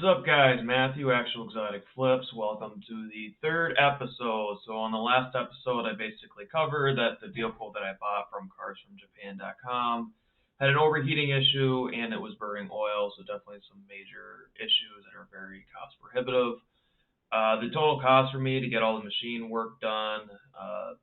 What's up, guys? Matthew, Actual Exotic Flips. Welcome to the third episode. So on the last episode, I basically covered that the vehicle that I bought from carsfromjapan.com had an overheating issue and it was burning oil, so definitely some major issues that are very cost prohibitive. The total cost for me to get all the machine work done,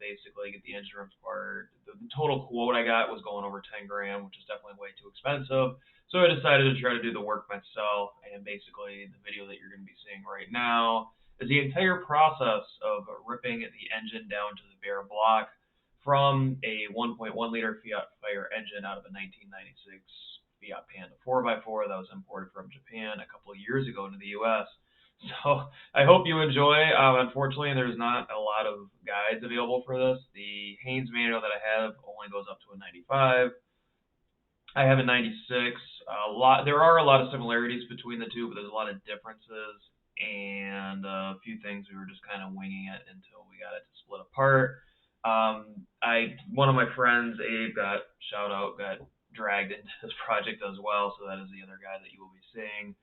basically get the engine rooms part, the total quote I got was going over 10 grand, which is definitely way too expensive. So I decided to try to do the work myself, and basically the video that you're going to be seeing right now is the entire process of ripping the engine down to the bare block from a 1.1 liter Fiat Fire engine out of a 1996 Fiat Panda 4x4 that was imported from Japan a couple of years ago into the US. So I hope you enjoy. Unfortunately, there's not a lot of guides available for this. The Haynes manual that I have only goes up to a 95. I have a 96. There are a lot of similarities between the two, but there's a lot of differences and a few things we were just kind of winging it until we got it to split apart. One of my friends, Abe, got dragged into this project as well, so that is the other guy that you will be seeing.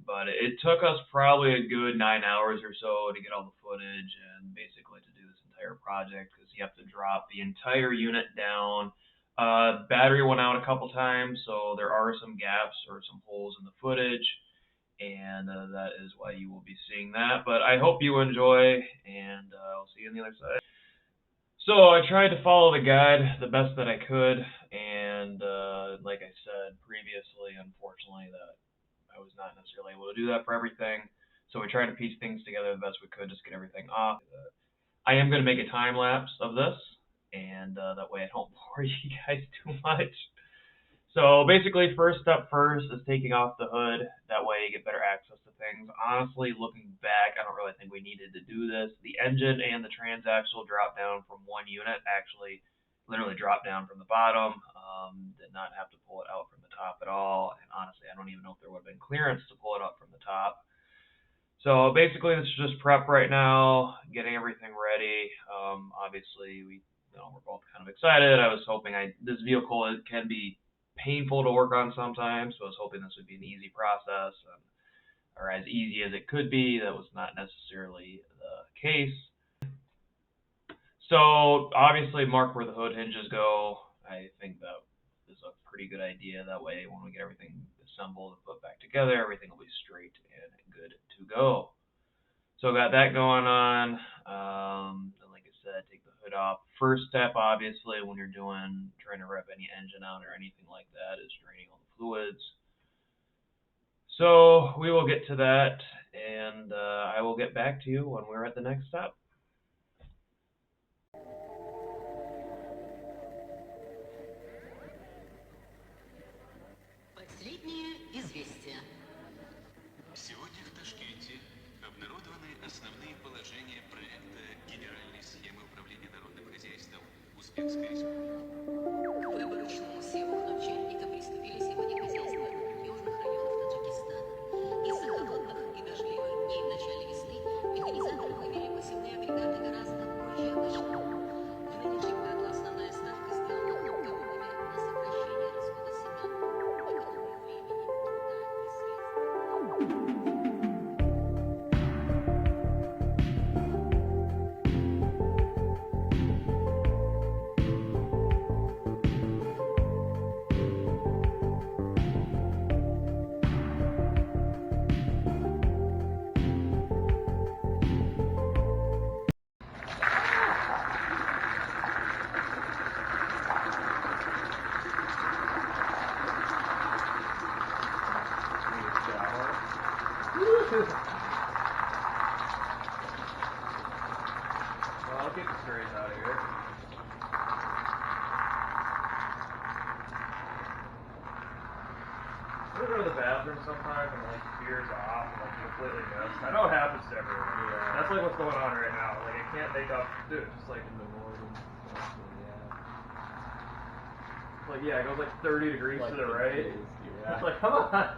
But it took us probably a good 9 hours or so to get all the footage and basically to do this entire project, because you have to drop the entire unit down. Battery went out a couple times, so there are some gaps or some holes in the footage, and that is why you will be seeing that. But I hope you enjoy, and I'll see you on the other side. So I tried to follow the guide the best that I could, and like I said previously, unfortunately, that I was not necessarily able to do that for everything. So we tried to piece things together the best we could, just get everything off. I am going to make a time lapse of this, and that way I don't bore you guys too much. So basically, first step first is taking off the hood. That way you get better access to things. Honestly, looking back, I don't really think we needed to do this. The engine and the transaxle dropped down from one unit, actually literally dropped down from the bottom. Did not have to pull it out from the top at all. And honestly, I don't even know if there would have been clearance to pull it up from the top. So basically, this is just prep right now, getting everything ready. Obviously, we're both kind of excited. I was hoping this vehicle can be painful to work on sometimes, so I was hoping this would be an easy process, or as easy as it could be. That was not necessarily the case. So obviously, mark where the hood hinges go. I think that is a pretty good idea. That way, when we get everything assembled and put back together, everything will be straight and good to go. So got that going on. And like I said, take the hood off. First step, obviously, when you're trying to rip any engine out or anything like that, is draining all the fluids. So we will get to that, and I will get back to you when we're at the next step. Последнее известие. Сегодня в Ташкенте обнародованы основные положения проекта генеральной схемы управления народным хозяйством Узбекской республики. К выборочному съему начальника приступили сегодня хозяйства южных районов Таджикистана. Из-за холодных и дождливых дней в начале весны механизаторы вывели посевные агрегаты гораздо позже обычного. В нынешнем году основная ставка сделана коровами на сокращение расхода семян, экономию времени, труда и средств. Well, I'll get the strays out of here. I go to the bathroom sometimes and veers off and completely missed. I know it happens to everyone. Yeah. That's what's going on right now. I can't make up. Dude, just in the morning. Yeah. It goes 30 degrees to the right. Yeah. It's come on.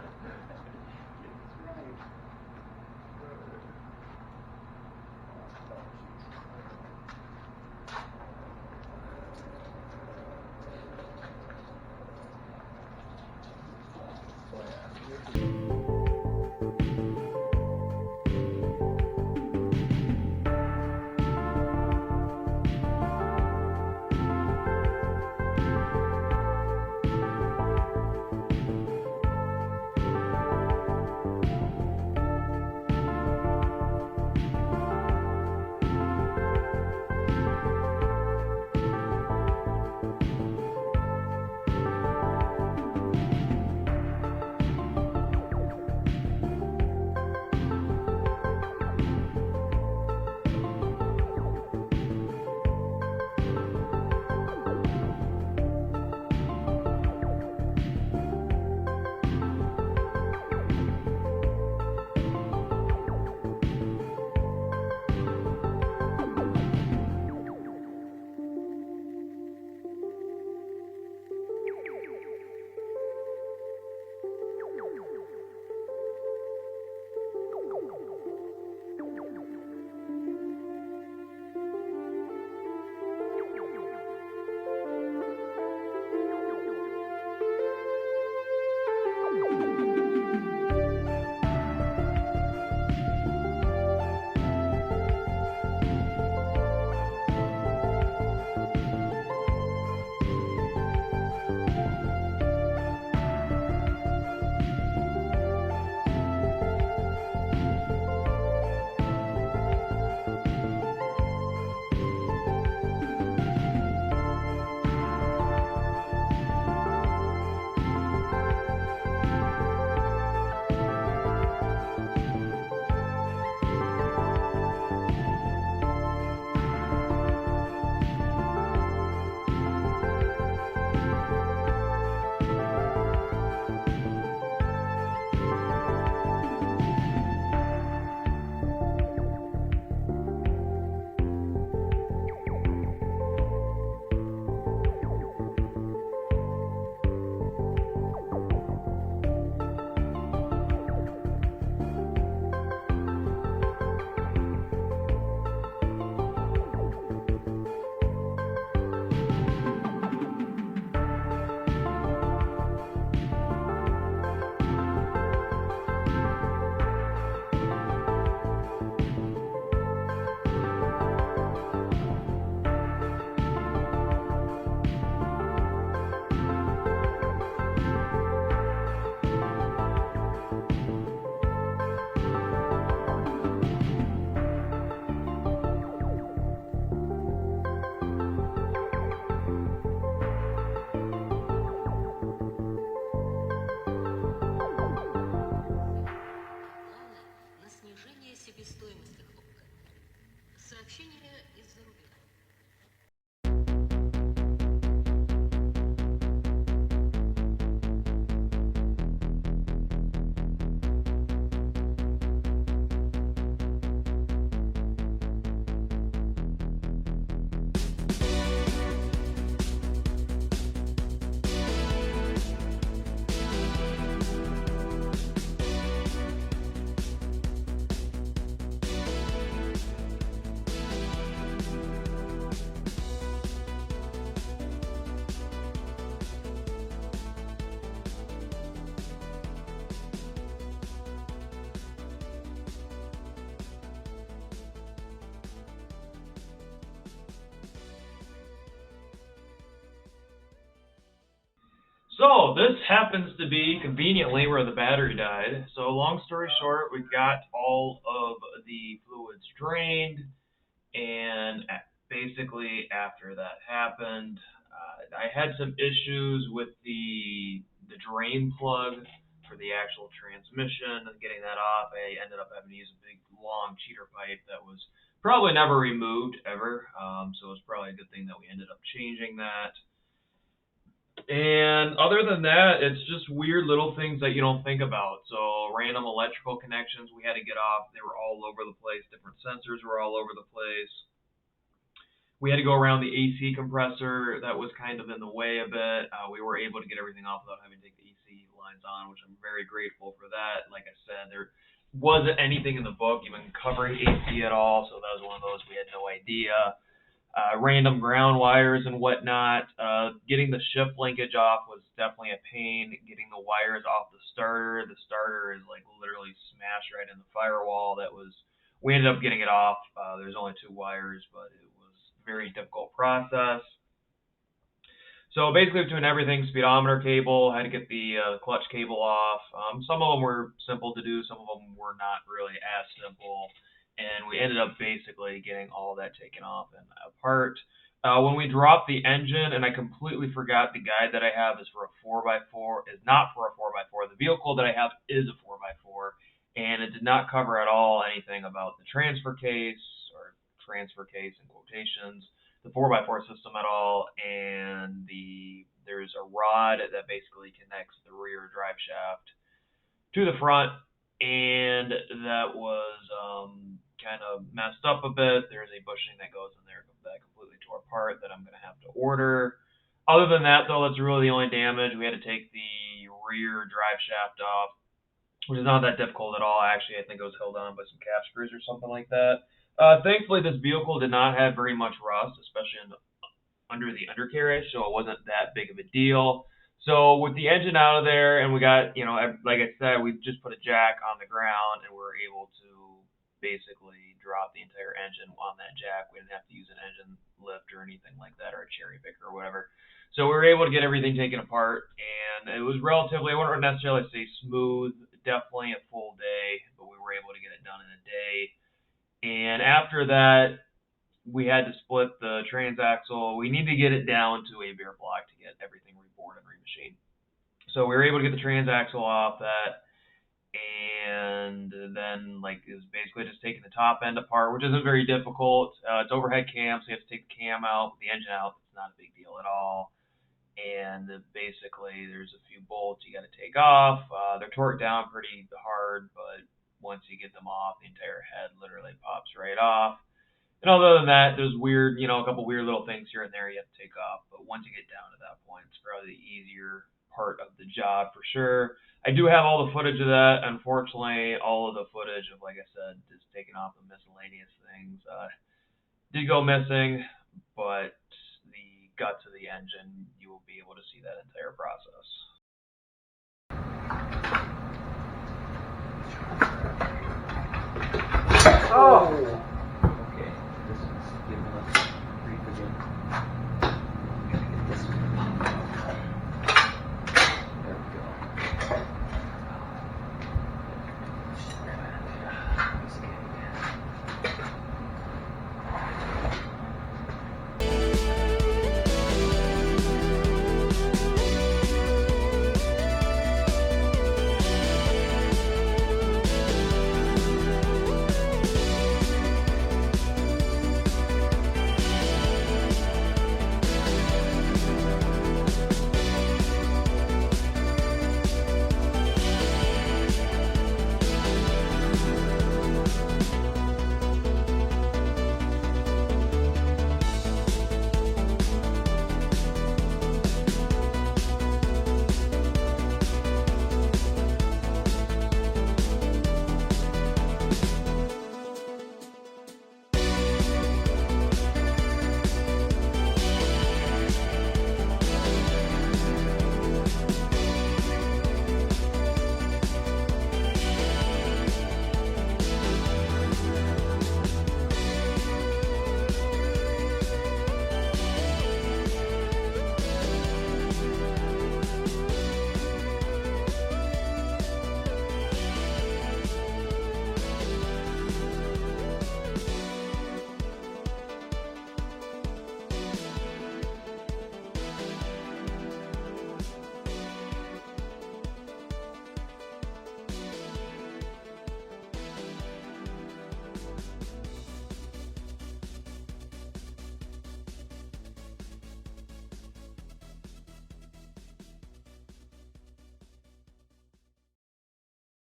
So this happens to be conveniently where the battery died. So long story short, we got all of the fluids drained, and basically after that happened, I had some issues with the drain plug for the actual transmission and getting that off. I ended up having to use a big long cheater pipe that was probably never removed ever. So it was probably a good thing that we ended up changing that. And other than that, it's just weird little things that you don't think about. So random electrical connections we had to get off. They were all over the place. Different sensors were all over the place. We had to go around the AC compressor. That was kind of in the way a bit. We were able to get everything off without having to take the AC lines on, which I'm very grateful for that. Like I said, there wasn't anything in the book even covering AC at all. So that was one of those we had no idea. Random ground wires and whatnot. Getting the shift linkage off was definitely a pain. Getting the wires off the starter. The starter is like literally smashed right in the firewall. We ended up getting it off. There's only 2 wires, but it was a very difficult process. So basically between everything, speedometer cable, had to get the clutch cable off. Some of them were simple to do. Some of them were not really as simple. And we ended up basically getting all that taken off and apart. When we dropped the engine, and I completely forgot the guide that I have is for a 4x4, is not for a 4x4. The vehicle that I have is a 4x4, and it did not cover at all anything about the transfer case, or transfer case in quotations, the 4x4 system at all, and there's a rod that basically connects the rear drive shaft to the front, and that was kind of messed up a bit. There's a bushing that goes in there that completely tore apart that I'm going to have to order. Other than that, though, that's really the only damage. We had to take the rear drive shaft off, which is not that difficult at all. Actually, I think it was held on by some cap screws or something like that. Thankfully, this vehicle did not have very much rust, especially under the undercarriage, so it wasn't that big of a deal. So with the engine out of there, and we got, like I said, we just put a jack on the ground, and we were able to basically drop the entire engine on that jack. We didn't have to use an engine lift or anything like that, or a cherry picker or whatever. So we were able to get everything taken apart, and it was relatively, I wouldn't necessarily say smooth, definitely a full day, but we were able to get it done in a day. And after that, we had to split the transaxle. We need to get it down to a bare block to get everything rebored and remachined. So we were able to get the transaxle off that, and then it was basically just taking the top end apart, which isn't very difficult. It's overhead cam, so you have to take the cam out, the engine out. It's not a big deal at all. And basically, there's a few bolts you got to take off. They're torqued down pretty hard, but once you get them off, the entire head literally pops right off. And other than that, there's weird, a couple weird little things here and there you have to take off. But once you get down to that point, it's probably the easier part of the job for sure. I do have all the footage of that. Unfortunately, all of the footage of, like I said, just taking off the miscellaneous things did go missing. But the guts of the engine, you will be able to see that entire process. Oh! This is giving us grief again. Get this one. There we go.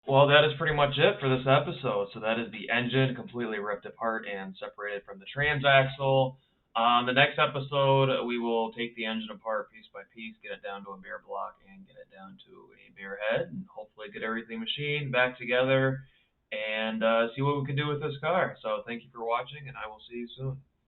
Well, that is pretty much it for this episode. So that is the engine completely ripped apart and separated from the transaxle. On the next episode, we will take the engine apart piece by piece, get it down to a bare block, and get it down to a bare head, and hopefully get everything machined back together and see what we can do with this car. So thank you for watching, and I will see you soon.